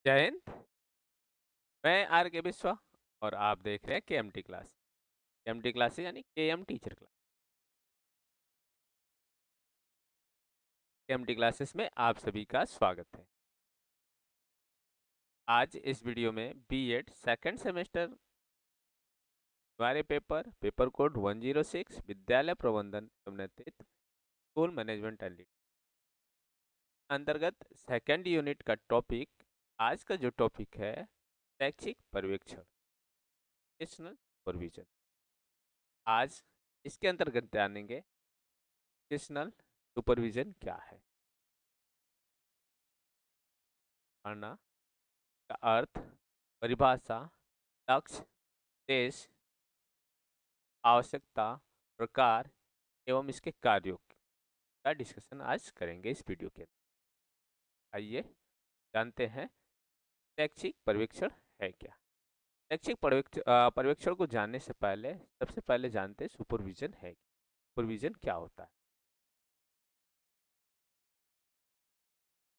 जय हिंद। मैं आर के बिस्वा और आप देख रहे हैं केएमटी क्लास। केएमटी क्लासेस यानी KM teacher class. KMT classes में आप सभी का स्वागत है। आज इस वीडियो में बीएड सेकंड सेमेस्टर हमारे पेपर कोड 106 विद्यालय प्रबंधन एवं नेतृत्व स्कूल मैनेजमेंट एंड लीड अंतर्गत सेकंड यूनिट का टॉपिक, आज का जो टॉपिक है शैक्षिक पर्यवेक्षण, एजुकेशनल सुपरविजन। आज इसके अंतर्गत जानेंगे एजुकेशनल सुपरविजन क्या है, पढ़ना का अर्थ, परिभाषा, लक्ष्य, उद्देश्य, आवश्यकता, प्रकार एवं इसके कार्यों का डिस्कशन आज करेंगे इस वीडियो के अंदर। आइए जानते हैं शैक्षिक पर्यवेक्षण है क्या। शैक्षिक पर्यवेक्षण को जानने से पहले सबसे पहले जानते हैं सुपरविजन है क्या। सुपरविजन क्या होता है?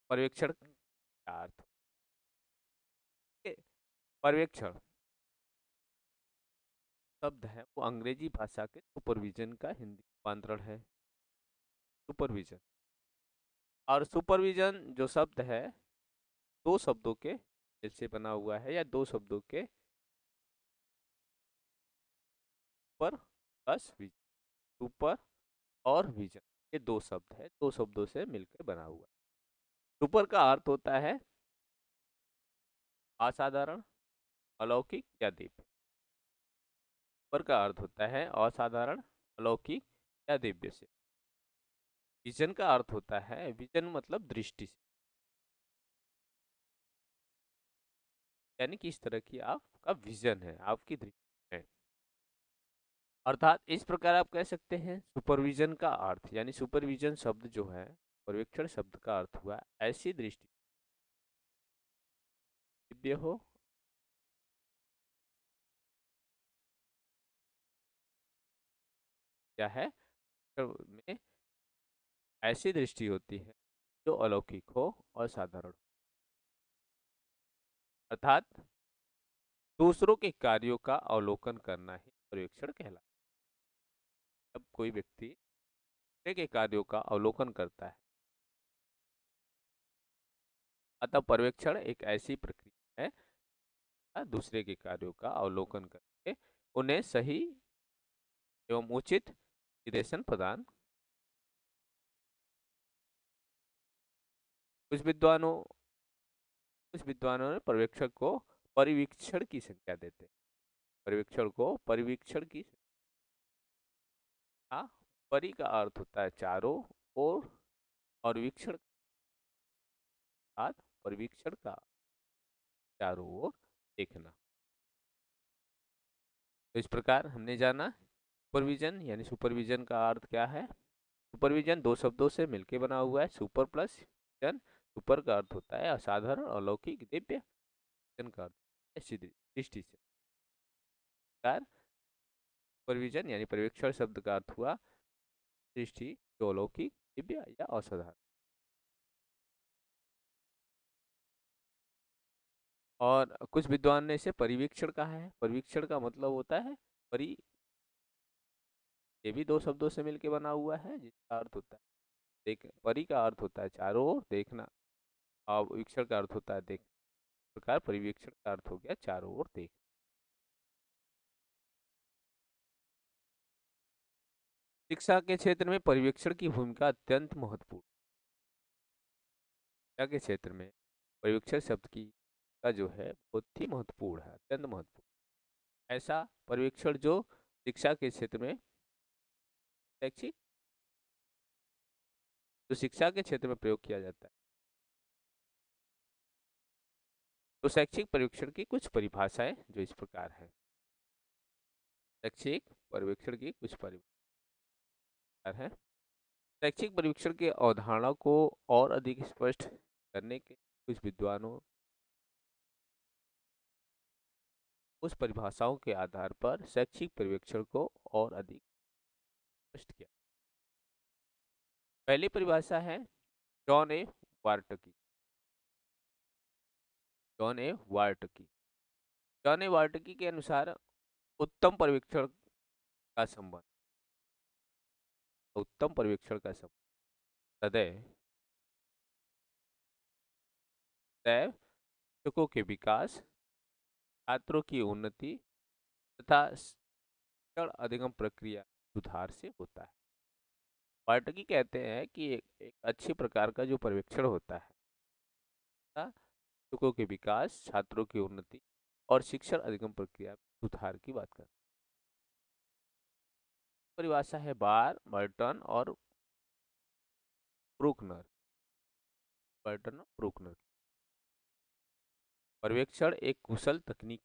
पर्यवेक्षण का अर्थ पर्यवेक्षण शब्द है वो अंग्रेजी भाषा के सुपरविजन का हिंदी रूपांतरण है। सुपरविजन और सुपरविजन जो शब्द है दो शब्दों के से बना हुआ है या दो शब्दों के सुपर प्लस विजन। सुपर और विजन ये दो शब्द है, दो शब्दों से मिलकर बना हुआ है। सुपर का अर्थ होता है असाधारण, अलौकिक या दिव्य। सुपर का अर्थ होता है असाधारण, अलौकिक या दिव्य से। विजन का अर्थ होता है, विजन मतलब दृष्टि से, यानी कि इस तरह की आपका विजन है, आपकी दृष्टि है। अर्थात इस प्रकार आप कह सकते हैं सुपरविजन का अर्थ, यानी सुपरविजन शब्द जो है पर्यवेक्षण शब्द का अर्थ हुआ ऐसी दृष्टि दिव्य हो, क्या है में ऐसी दृष्टि होती है जो अलौकिक हो और साधारण हो। अर्थात दूसरों के कार्यों का अवलोकन करना ही पर्यवेक्षण कहलाता है। जब कोई व्यक्ति दूसरे के कार्यों का अवलोकन करता है, अतः पर्यवेक्षण एक ऐसी प्रक्रिया है दूसरे के कार्यों का अवलोकन करके उन्हें सही एवं उचित निर्देशन प्रदान। कुछ विद्वानों कुछ विद्वानों ने पर्यवेक्षक को परिवीक्षण की संज्ञा देते हैं। पर्यवेक्षण को परिवीक्षण की संज्ञा। परि का अर्थ होता है चारों ओर और वीक्षण का परिवीक्षण का चारों ओर देखना। तो इस प्रकार हमने जाना सुपरविजन यानी सुपरविजन का अर्थ क्या है। सुपरविजन दो शब्दों से मिलकर बना हुआ है, सुपर प्लस विजन। सुपर का अर्थ होता है असाधारण, अलौकिक, दिव्य। विजन का अर्थ ऐसी दृष्टि से। सुपरविजन यानी पर्यवेक्षण शब्द का अर्थ हुआ दृष्टि जो अलौकिक, दिव्य या असाधारण। और कुछ विद्वान ने इसे परिवीक्षण कहा है। परिवीक्षण का मतलब होता है परि, ये भी दो शब्दों से मिलकर बना हुआ है जिसका अर्थ होता है देख। परि का अर्थ होता है चारों ओर देखना और वीक्षण का अर्थ होता है देख। प्रकार परिवीक्षण का अर्थ हो गया चारों ओर देख। शिक्षा के क्षेत्र में पर्यवेक्षण की भूमिका अत्यंत महत्वपूर्ण। शिक्षा के क्षेत्र में पर्यवेक्षण शब्द की का जो है बहुत ही महत्वपूर्ण है, अत्यंत महत्वपूर्ण। ऐसा पर्यवेक्षण जो शिक्षा के क्षेत्र में शैक्षिक जो शिक्षा के क्षेत्र में प्रयोग किया जाता है। तो शैक्षिक पर्यवेक्षण की कुछ परिभाषाएं जो इस प्रकार है। शैक्षिक पर्यवेक्षण की कुछ परिभाषा है। शैक्षिक पर्यवेक्षण की अवधारणा को और अधिक स्पष्ट करने के कुछ विद्वानों उस परिभाषाओं के आधार पर शैक्षिक पर्यवेक्षण को और अधिक स्पष्ट किया। पहली परिभाषा है जॉन ए वार्ट की। जॉन ए वार्टकी। जॉन ए वार्टकी के अनुसार उत्तम पर्यवेक्षण का संबंध, उत्तम पर्यवेक्षण का संबंध हृदय सदैव शिक्षकों के विकास, छात्रों की उन्नति तथा शिक्षण अधिगम प्रक्रिया सुधार से होता है। वार्टकी कहते हैं कि एक अच्छी प्रकार का जो पर्यवेक्षण होता है तथा शिक्षकों के विकास, छात्रों की उन्नति और शिक्षण अधिगम प्रक्रिया में सुधार की बात करते हैं। परिभाषा है बार, बर्टन और ब्रूकनर। बर्टन और ब्रूकनर। पर्यवेक्षण एक कुशल तकनीक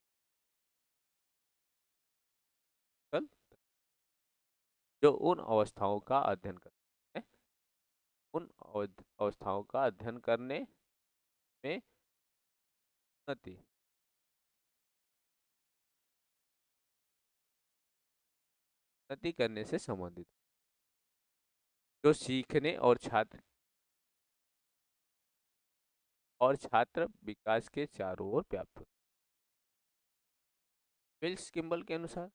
जो उन अवस्थाओं का अध्ययन करता है, उन अवस्थाओं का अध्ययन करने में उन्नति उन्नति करने से संबंधित, जो सीखने और छात्र विकास के चारों ओर व्याप्त होता है। विल्स किम्बल के अनुसार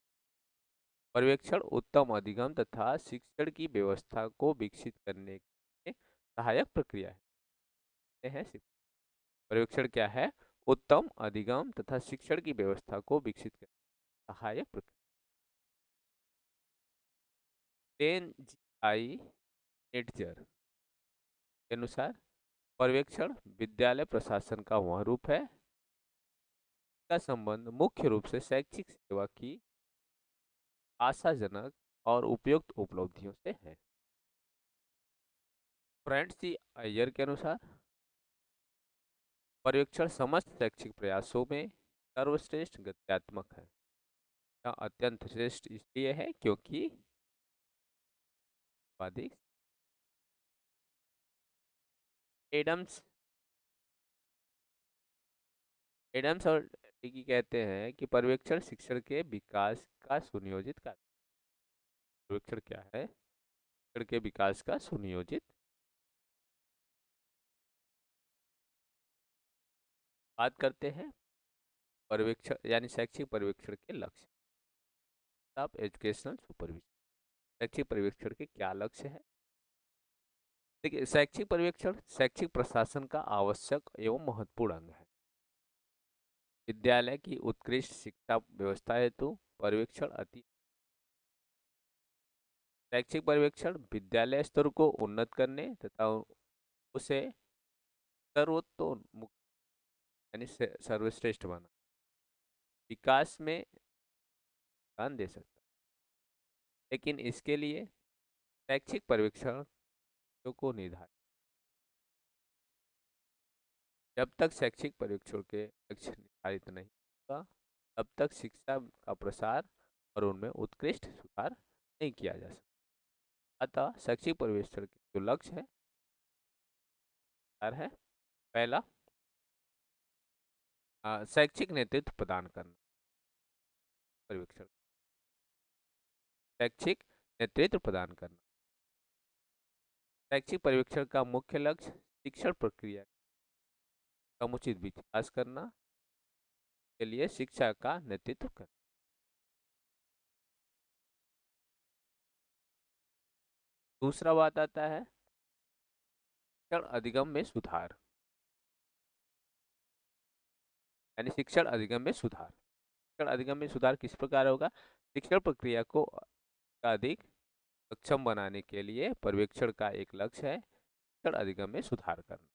पर्यवेक्षण उत्तम अधिगम तथा शिक्षण की व्यवस्था को विकसित करने की सहायक प्रक्रिया है। पर्यवेक्षण क्या है? उत्तम अधिगम तथा शिक्षण की व्यवस्था को विकसित करने की सहायक प्रक्रिया। टेन जी आई एटजर के अनुसार पर्यवेक्षण विद्यालय प्रशासन का वह रूप है का संबंध मुख्य रूप से शैक्षिक सेवा की आशाजनक और उपयुक्त उपलब्धियों से है। फ्रेंड सी अय्यर के अनुसार पर्यवेक्षण समस्त शैक्षिक प्रयासों में सर्वश्रेष्ठ गत्यात्मक है। यह अत्यंत श्रेष्ठ इसलिए है क्योंकि वादी एडम्स एडम्स और डिकी कहते हैं कि पर्यवेक्षण शिक्षण के विकास का सुनियोजित कार्य। पर्यवेक्षण क्या है? शिक्षण के विकास का सुनियोजित। बात करते हैं पर्यवेक्षण यानी शैक्षिक पर्यवेक्षण के लक्ष्य। अब एजुकेशनल सुपरविजन, शैक्षिक पर्यवेक्षण के क्या लक्ष्य है? देखिए, शैक्षिक पर्यवेक्षण शैक्षिक प्रशासन का आवश्यक एवं महत्वपूर्ण अंग है। विद्यालय की उत्कृष्ट शिक्षा व्यवस्था हेतु पर्यवेक्षण अति शैक्षिक पर्यवेक्षण विद्यालय स्तर को उन्नत करने तथा उसे सर्वोत्तोन्मुख यानी सर्वश्रेष्ठ बना विकास में ध्यान दे सकता है। लेकिन इसके लिए शैक्षिक पर्यवेक्षण को निर्धारित जब तक शैक्षिक पर्यवेक्षण के लक्ष्य निर्धारित नहीं होगा तब तक शिक्षा का प्रसार और उनमें उत्कृष्ट सुधार नहीं किया जा सकता। अतः शैक्षिक पर्यवेक्षण के जो लक्ष्य है पहला शैक्षिक नेतृत्व प्रदान करना। पर्यवेक्षण शैक्षिक नेतृत्व प्रदान करना। शैक्षिक पर्यवेक्षण का मुख्य लक्ष्य शिक्षण प्रक्रिया समुचित विकास करना के लिए शिक्षा का नेतृत्व करना। दूसरा बात आता है शिक्षण अधिगम में सुधार यानी शिक्षण अधिगम में सुधार। शिक्षण अधिगम में सुधार किस प्रकार होगा? शिक्षण प्रक्रिया को अधिक सक्षम बनाने के लिए पर्यवेक्षण का एक लक्ष्य है शिक्षण अधिगम में सुधार करना।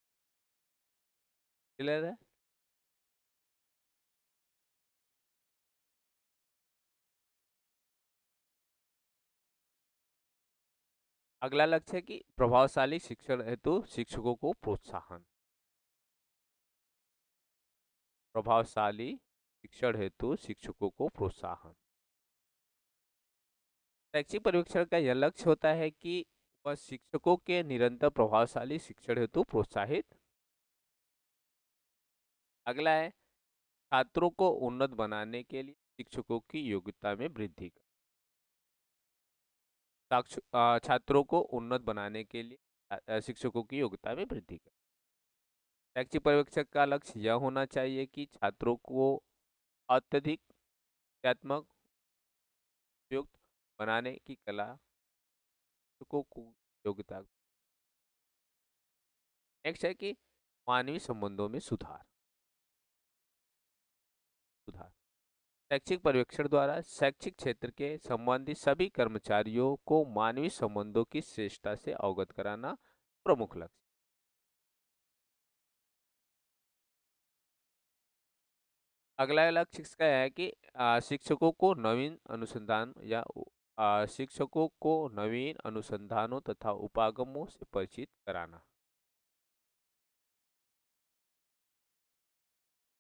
क्लियर है? अगला लक्ष्य है कि प्रभावशाली शिक्षण हेतु शिक्षकों को प्रोत्साहन। प्रभावशाली शिक्षण हेतु शिक्षकों को प्रोत्साहन। शैक्षिक पर्यवेक्षण का यह लक्ष्य होता है कि वह शिक्षकों के निरंतर प्रभावशाली शिक्षण हेतु प्रोत्साहित। अगला है छात्रों को उन्नत बनाने के लिए शिक्षकों की योग्यता में वृद्धि कर। छात्रों को उन्नत बनाने के लिए शिक्षकों की योग्यता में वृद्धि कर। शैक्षिक पर्यवेक्षक का लक्ष्य यह होना चाहिए कि छात्रों को अत्यधिक क्रियात्मक उपयुक्त बनाने की कला को योग्यता। नेक्स्ट है कि मानवीय संबंधों में सुधार सुधार शैक्षिक पर्यवेक्षण द्वारा शैक्षिक क्षेत्र के संबंधित सभी कर्मचारियों को मानवीय संबंधों की श्रेष्ठता से अवगत कराना प्रमुख लक्ष्य। अगला लक्ष्य इसका है कि शिक्षकों को नवीन अनुसंधान या शिक्षकों को नवीन अनुसंधानों तथा उपागमों से परिचित कराना।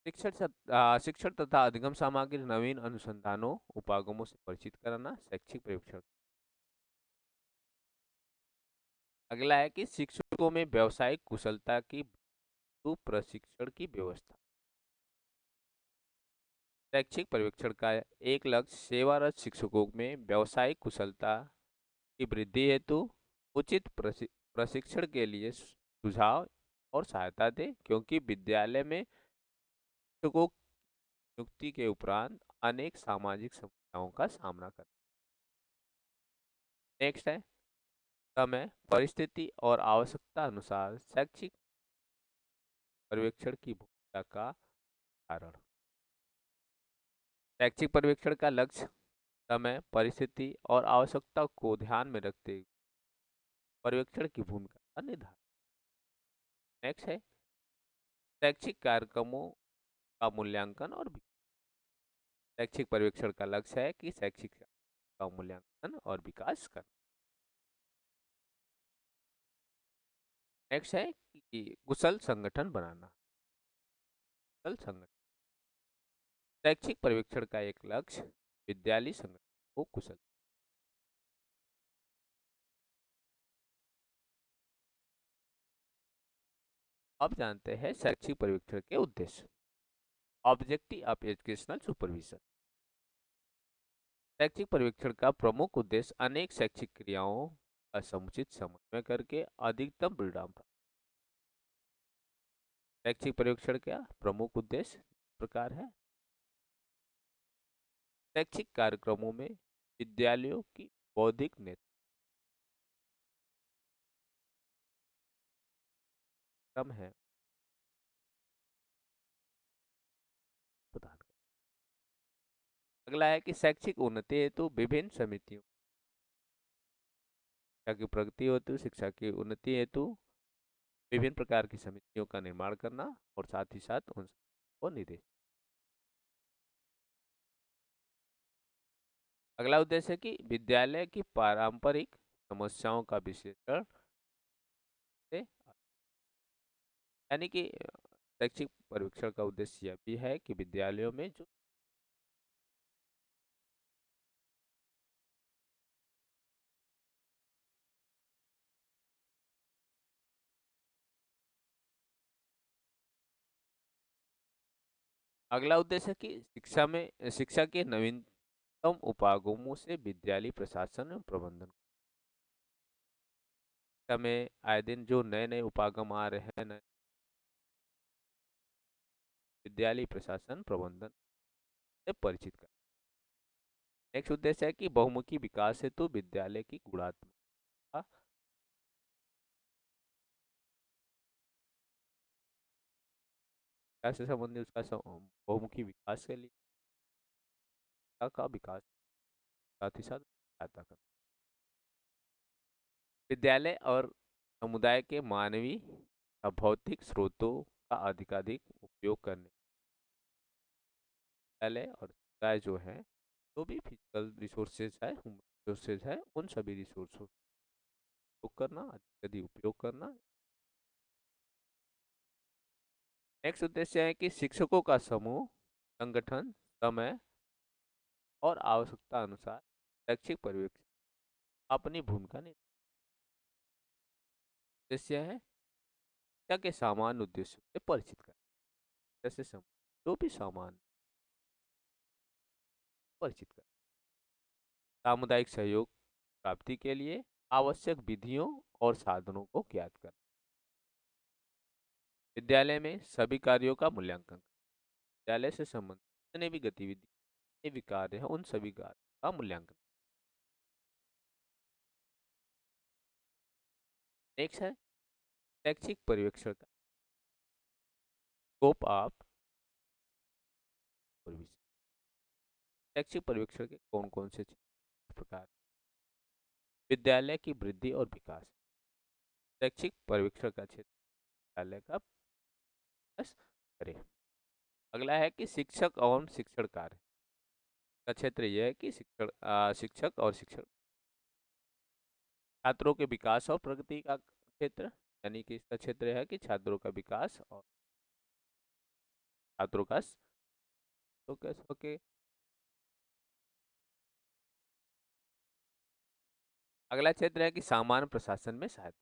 शिक्षण तथा अधिगम सामग्री नवीन अनुसंधानों उपागमों से परिचित कराना शैक्षिक पर्यवेक्षण। अगला है कि शिक्षकों में व्यावसायिक कुशलता की प्रशिक्षण की व्यवस्था। शैक्षिक पर्यवेक्षण का एक लक्ष्य सेवारत शिक्षकों में व्यावसायिक कुशलता की वृद्धि हेतु उचित प्रशिक्षण के लिए सुझाव और सहायता दे, क्योंकि विद्यालय में शिक्षकों की नियुक्ति के उपरांत अनेक सामाजिक समस्याओं का सामना कर। नेक्स्ट है समय परिस्थिति और आवश्यकता अनुसार शैक्षिक पर्यवेक्षण की भूमिका का कारण। शैक्षिक पर्यवेक्षण का लक्ष्य समय परिस्थिति और आवश्यकता को ध्यान में रखते हुए पर्यवेक्षण की भूमिका का निर्धारण। नेक्स्ट है शैक्षिक कार्यक्रमों का मूल्यांकन और शैक्षिक पर्यवेक्षण का लक्ष्य है कि शैक्षिक का मूल्यांकन और विकास करना। नेक्स्ट है कि कुशल संगठन बनाना। कुशल संगठन शैक्षिक पर्यवेक्षण का एक लक्ष्य विद्यालय संगठन को कुशल। अब जानते हैं शैक्षिक पर्यवेक्षण के उद्देश्य। Objective of educational supervision. शैक्षिक पर्यवेक्षण का प्रमुख उद्देश्य अनेक शैक्षिक क्रियाओं का समुचित समन्वय करके अधिकतम परिणाम। शैक्षिक पर्यवेक्षण का प्रमुख उद्देश्य इस प्रकार है। शैक्षिक कार्यक्रमों में विद्यालयों की बौद्धिक नेतृत्व है प्रदान कर। अगला है कि शैक्षिक उन्नति हेतु विभिन्न समितियों शिक्षा की प्रगति हेतु शिक्षा की उन्नति हेतु विभिन्न प्रकार की समितियों का निर्माण करना और साथ ही साथ उन को निर्देश। अगला उद्देश्य है कि विद्यालय की पारंपरिक समस्याओं का विश्लेषण से, यानी कि शैक्षिक पर्यवेक्षण का उद्देश्य यह भी है कि विद्यालयों में जो अगला उद्देश्य है कि शिक्षा के नवीनतम उपागमों से विद्यालय प्रशासन एवं प्रबंधन। शिक्षा में आए दिन जो नए नए उपागम आ रहे हैं विद्यालय प्रशासन प्रबंधन से परिचित कर। नेक्स्ट उद्देश्य है कि बहुमुखी विकास हेतु विद्यालय की गुणात्मकता से संबंधित उसका बहुमुखी विकास के लिए का विकास साथ ही साथ सहायता कर। विद्यालय और समुदाय के मानवीय और भौतिक स्रोतों का अधिकाधिक उपयोग करने। विद्यालय और समुदाय जो है जो भी फिजिकल रिसोर्सेज है उन सभी रिसोर्स उपयोग करना अधिक उपयोग करना। नेक्स्ट उद्देश्य है कि शिक्षकों का समूह संगठन समय और आवश्यकता अनुसार शैक्षिक पर्यवेक्षण अपनी भूमिका उद्देश्य है शिक्षा के सामान्य उद्देश्यों से परिचित कर, जैसे जो भी सामान्य परिचित कर। सामुदायिक सहयोग प्राप्ति के लिए आवश्यक विधियों और साधनों को ज्ञात कर। विद्यालय में सभी कार्यों का मूल्यांकन। विद्यालय से संबंधित जितने भी गतिविधि जितने भी कार्य हैं उन सभी कार्य का मूल्यांकन। नेक्स्ट है शैक्षिक पर्यवेक्षण का स्कोप ऑफ शैक्षिक पर्यवेक्षण के कौन कौन से प्रकार। विद्यालय की वृद्धि और विकास। शैक्षिक पर्यवेक्षण का क्षेत्र विद्यालय का विकास करे। अगला है कि शिक्षक एवं शिक्षण कार्य का क्षेत्र यह है कि शिक्षक और शिक्षण छात्रों के विकास और प्रगति का क्षेत्र, यानी कि इसका क्षेत्र है कि छात्रों का विकास और छात्रों का तो कैसे ओके। अगला क्षेत्र है कि सामान्य प्रशासन में सहायता।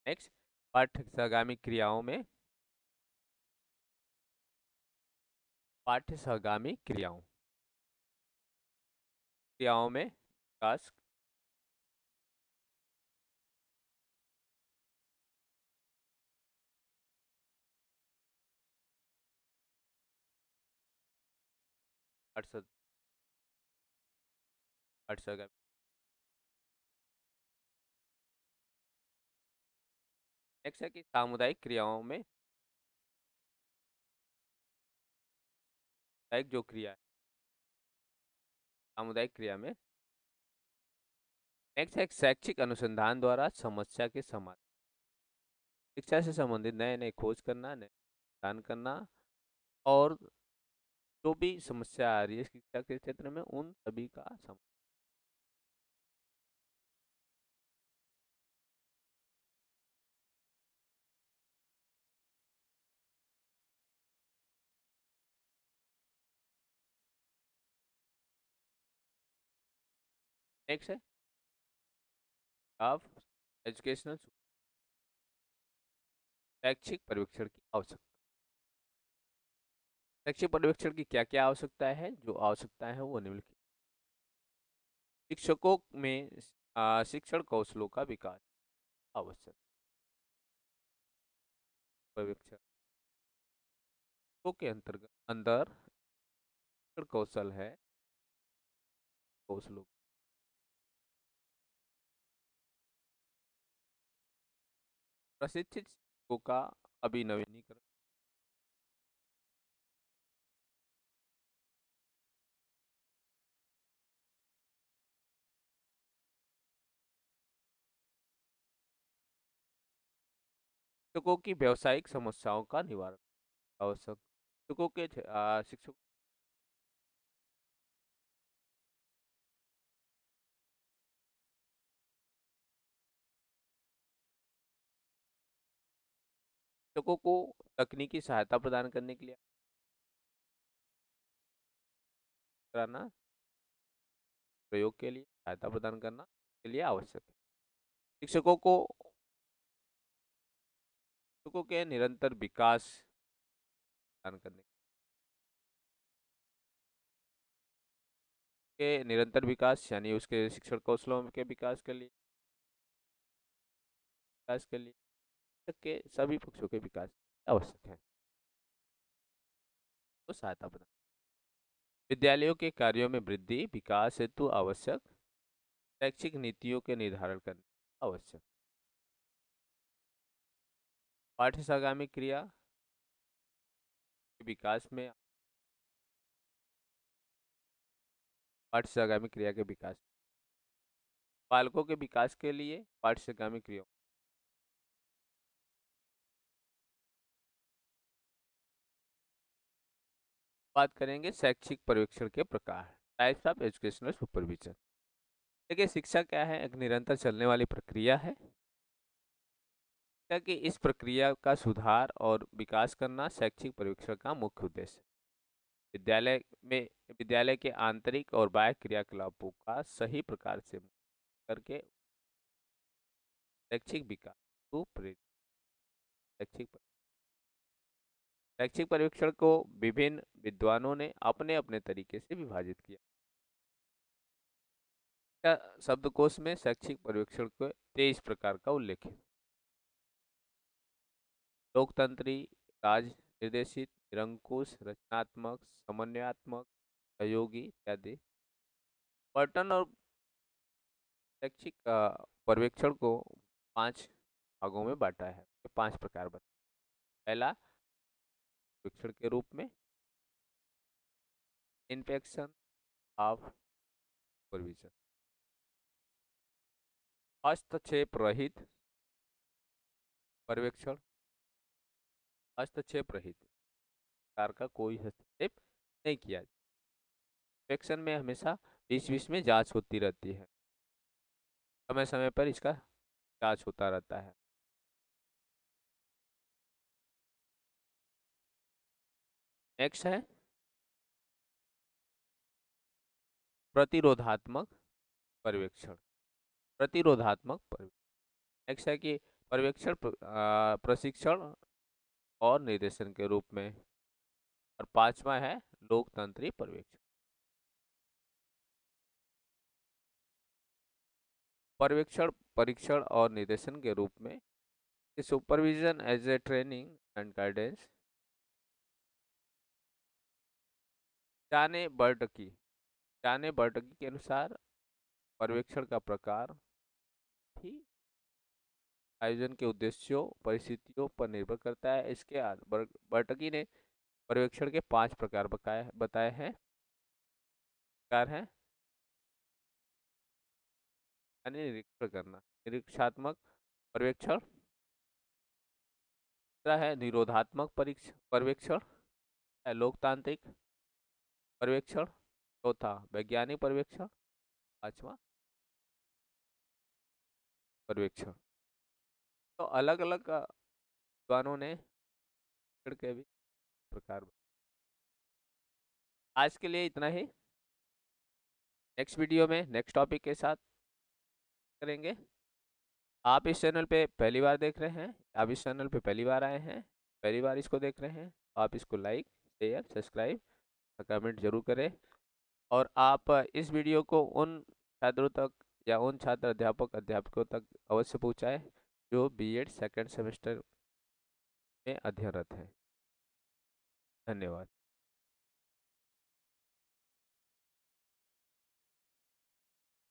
नेक्स्ट पाठ्यगामी क्रियाओं में पाठ्यगामी क्रियाओं में विकास। पाठ्य पाठ्यगामी नेक्स्ट है कि सामुदायिक क्रियाओं में सामुदायिक जो क्रिया है सामुदायिक क्रिया में। नेक्स्ट है शैक्षिक अनुसंधान द्वारा समस्या के समाधान। शिक्षा से संबंधित नए नए खोज करना, नए समाधान करना और जो भी समस्या आ रही है शिक्षा के क्षेत्र में उन सभी का समाधान। नेक्स्ट है ऑफ एजुकेशनल शैक्षिक पर्यवेक्षण की आवश्यकता। शैक्षिक पर्यवेक्षण की क्या क्या आवश्यकता है, जो आवश्यकता है वो निम्नलिखित। शिक्षकों में शिक्षण कौशलों का विकास आवश्यक। पर्यवेक्षण के अंतर्गत अंदर शिक्षण कौशल है कौशलों प्रशिक्षित शिक्षकों का अभिनवीनीकरण। शिक्षकों की व्यवसायिक समस्याओं का निवारण आवश्यक। शिक्षकों शिक्षकों को तकनीकी सहायता प्रदान करने के लिए कराना, प्रयोग के लिए सहायता प्रदान करना के लिए आवश्यक है। शिक्षकों के निरंतर विकास प्रदान करने के निरंतर विकास यानी उसके शिक्षण कौशलों के विकास के लिए शिक्षक के सभी पक्षों के विकास आवश्यक है तो सहायता प्रदान। विद्यालयों के कार्यों में वृद्धि विकास हेतु आवश्यक शैक्षिक नीतियों के निर्धारण करने आवश्यक। पाठ्यसागामी क्रिया के विकास में पाठ्यसागामी क्रिया के विकास बालकों के विकास के लिए पाठ्यसागामी क्रिया। बात करेंगे शैक्षिक पर्यवेक्षण के प्रकार, टाइप्स ऑफ एजुकेशनल सुपरविजन। देखिए शिक्षा क्या है, एक निरंतर चलने वाली प्रक्रिया है। शिक्षा की इस प्रक्रिया का सुधार और विकास करना शैक्षिक पर्यवेक्षण का मुख्य उद्देश्य है। विद्यालय में विद्यालय के आंतरिक और बाह्य क्रियाकलापों का सही प्रकार से करके शैक्षिक विकास को प्रेरित। शैक्षिक शैक्षिक पर्यवेक्षण को विभिन्न विद्वानों ने अपने अपने तरीके से विभाजित किया। शब्दकोश में शैक्षिक पर्यवेक्षण को 23 प्रकार का उल्लेख है। लोकतंत्री, राज निर्देशित, निरंकुश, रचनात्मक, समन्वयात्मक, सहयोगी इत्यादि। पर्यटन और शैक्षिक पर्यवेक्षण को 5 भागों में बांटा है। 5 प्रकार बताए। पहला, सर्वेक्षण के रूप में इंस्पेक्शन ऑफ सुपरविजन। हस्तक्षेप रहित पर्यवेक्षण, हस्तक्षेप रहित, सरकार का कोई हस्तक्षेप नहीं किया। इंस्पेक्शन में हमेशा बीच-बीच में जांच होती रहती है, समय समय पर इसका जांच होता रहता है। नेक्स्ट है प्रतिरोधात्मक पर्यवेक्षण। प्रतिरोधात्मक पर्यवेक्षण। नेक्स्ट है कि पर्यवेक्षण प्रशिक्षण और निर्देशन के रूप में। और 5वां है लोकतंत्री पर्यवेक्षण। पर्यवेक्षण परीक्षण और निर्देशन के रूप में supervision as a training and guidance. जाने बर्टकी के अनुसार पर्यवेक्षण का प्रकार भी आयोजन के उद्देश्यों परिस्थितियों पर निर्भर करता है। इसके बर्टकी ने पर्यवेक्षण के 5 प्रकार बताए हैं। प्रकार है यानी निरीक्षण करना, निरीक्षात्मक पर्यवेक्षण। दूसरा है निरोधात्मक पर्यवेक्षण, लोकतांत्रिक पर्यवेक्षण। चौथा वैज्ञानिक पर्यवेक्षण। 5वां पर्यवेक्षण। तो अलग अलग विद्वानों ने के भी प्रकार। आज के लिए इतना ही। नेक्स्ट वीडियो में नेक्स्ट टॉपिक के साथ करेंगे। आप इस चैनल पे पहली बार देख रहे हैं, आप इस चैनल पे पहली बार आए हैं, पहली बार इसको देख रहे हैं, आप इसको लाइक शेयर सब्सक्राइब कमेंट जरूर करें। और आप इस वीडियो को उन छात्रों तक या उन छात्र अध्यापकों तक अवश्य पहुँचाएँ जो बीएड सेकंड सेमेस्टर में अध्ययनरत हैं। धन्यवाद।